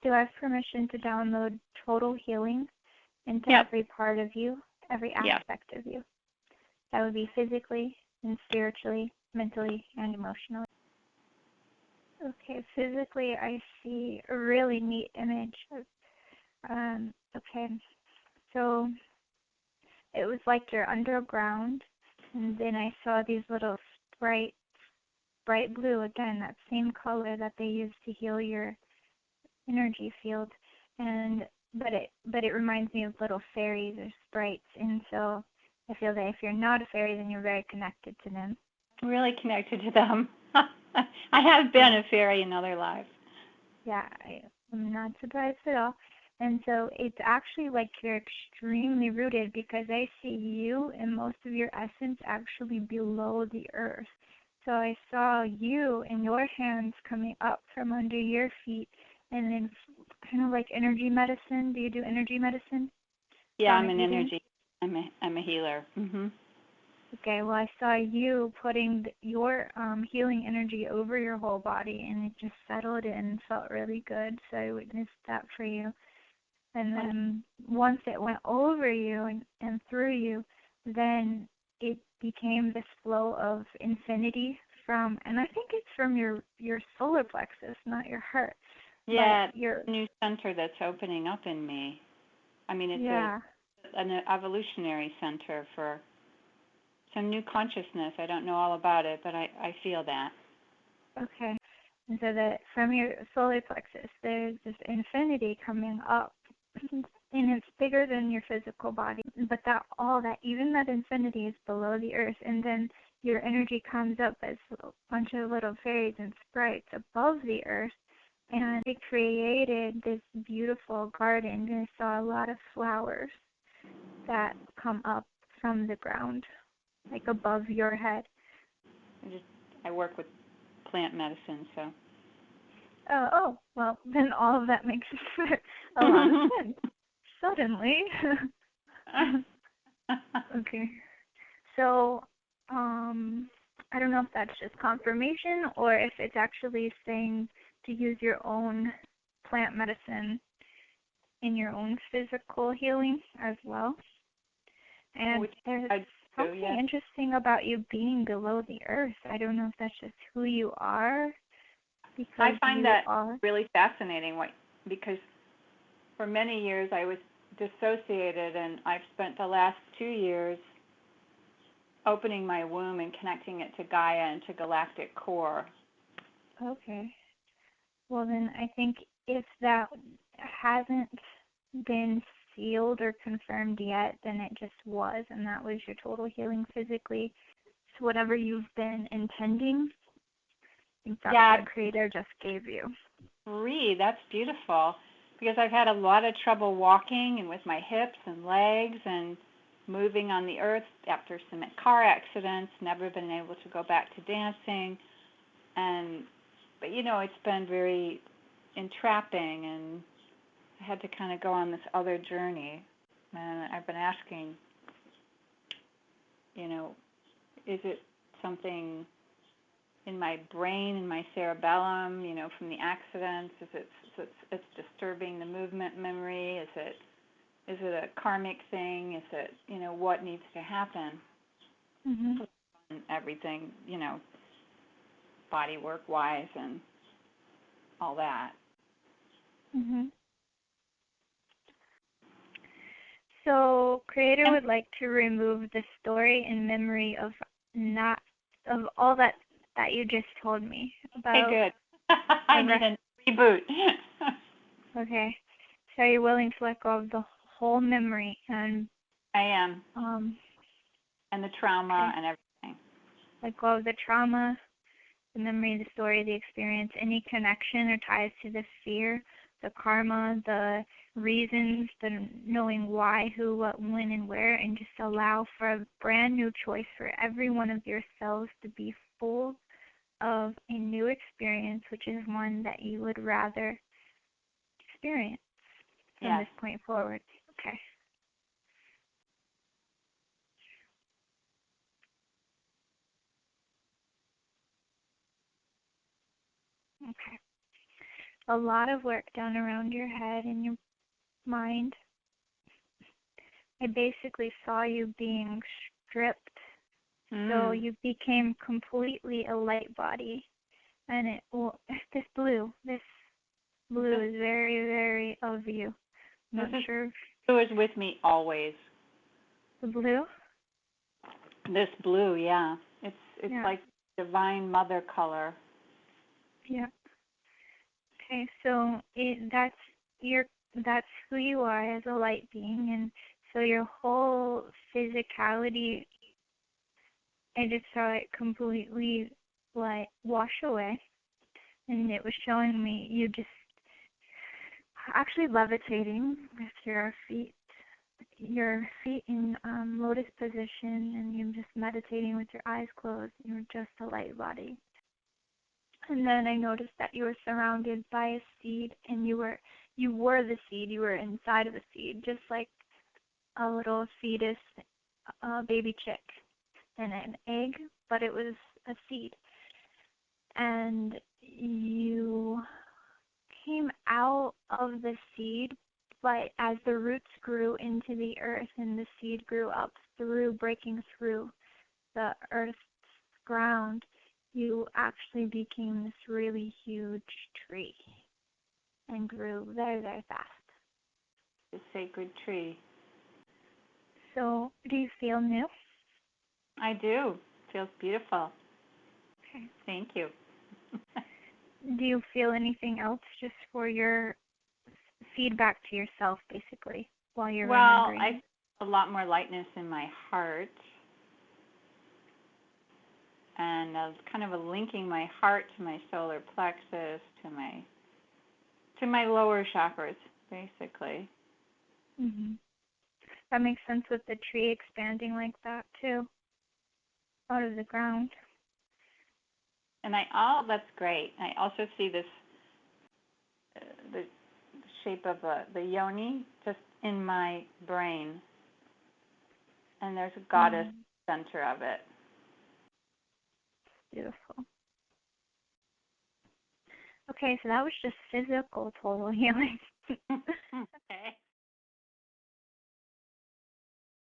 do I have permission to download total healing into Yep. every part of you, every aspect of you? That would be physically and spiritually, mentally, and emotionally. Okay, physically, I see a really neat image. Okay, so it was like you're underground, and then I saw these little bright blue, again, that same color that they use to heal your energy field, but it reminds me of little fairies or sprites, and so I feel that if you're not a fairy, then you're very connected to them. Really connected to them. I have been a fairy in other lives. Yeah, I'm not surprised at all. And so it's actually like you're extremely rooted, because I see you and most of your essence actually below the earth. So I saw you and your hands coming up from under your feet, and then kind of like energy medicine. Do you do energy medicine? Yeah, I'm an energy. I'm a healer. Mhm. Okay, well, I saw you putting your healing energy over your whole body, and it just settled in and felt really good. So I witnessed that for you. And then once it went over you and through you, then it became this flow of infinity from, and I think it's from your solar plexus, not your heart. Yeah, your new center that's opening up in me. I mean, it's an evolutionary center for some new consciousness. I don't know all about it, but I feel that. Okay. And so that from your solar plexus, there's this infinity coming up, and it's bigger than your physical body. But even that infinity is below the earth, and then your energy comes up as a bunch of little fairies and sprites above the earth, and it created this beautiful garden. And I saw a lot of flowers that come up from the ground, like above your head. I work with plant medicine, so. Oh, well, then all of that makes a lot of sense. Suddenly. Okay. So, I don't know if that's just confirmation or if it's actually saying to use your own plant medicine in your own physical healing as well. And there's something interesting about you being below the earth. I don't know if that's just who you are. I find that really fascinating, because for many years I was dissociated, and I've spent the last 2 years opening my womb and connecting it to Gaia and to galactic core. Okay. Well, then I think if that hasn't been sealed or confirmed yet, then it just was, and that was your total healing physically. So whatever you've been intending, I think that's what Creator just gave you. That's beautiful, because I've had a lot of trouble walking and with my hips and legs and moving on the earth after some car accidents, never been able to go back to dancing. But it's been very entrapping, and I had to kind of go on this other journey. And I've been asking, is it something in my brain, in my cerebellum, from the accidents? Is it's disturbing the movement memory? Is it a karmic thing? Is it, what needs to happen? Mm-hmm. And everything, body work wise and all that. Mm-hmm. So Creator would like to remove the story and memory of all that you just told me about. Okay, good. I need a reboot. Okay. So you're willing to let go of the whole memory and I am. And the trauma and everything. Let go of the trauma, the memory, the story, the experience, any connection or ties to the fear, the karma, the reasons, the knowing why, who, what, when, and where, and just allow for a brand new choice for every one of your cells to be full of a new experience, which is one that you would rather experience from this point forward. Okay. Okay. a lot of work done around your head and your mind. I basically saw you being stripped, so you became completely a light body, and this blue is very, very of you. I'm not sure. Blue is with me always. The blue? This blue, yeah. It's Yeah. like divine mother color. Yeah. Okay, so that's who you are as a light being, and so your whole physicality, I just saw it completely like wash away, and it was showing me you just actually levitating with your feet in lotus position, and you're just meditating with your eyes closed. You're just a light body. And then I noticed that you were surrounded by a seed, and you were the seed. You were inside of a seed, just like a little fetus, baby chick, and an egg, but it was a seed. And you came out of the seed, but as the roots grew into the earth and the seed grew up breaking through the earth's ground, you actually became this really huge tree and grew very, very fast. The sacred tree. So, do you feel new? I do. It feels beautiful. Okay. Thank you. Do you feel anything else just for your feedback to yourself, basically, while you're remembering? Well, I feel a lot more lightness in my heart. And I was kind of linking my heart to my solar plexus, to my lower chakras, basically. Mhm. That makes sense with the tree expanding like that too, out of the ground. And that's great. I also see this, the shape of the yoni just in my brain. And there's a goddess center of it. Beautiful. Okay, so that was just physical total healing.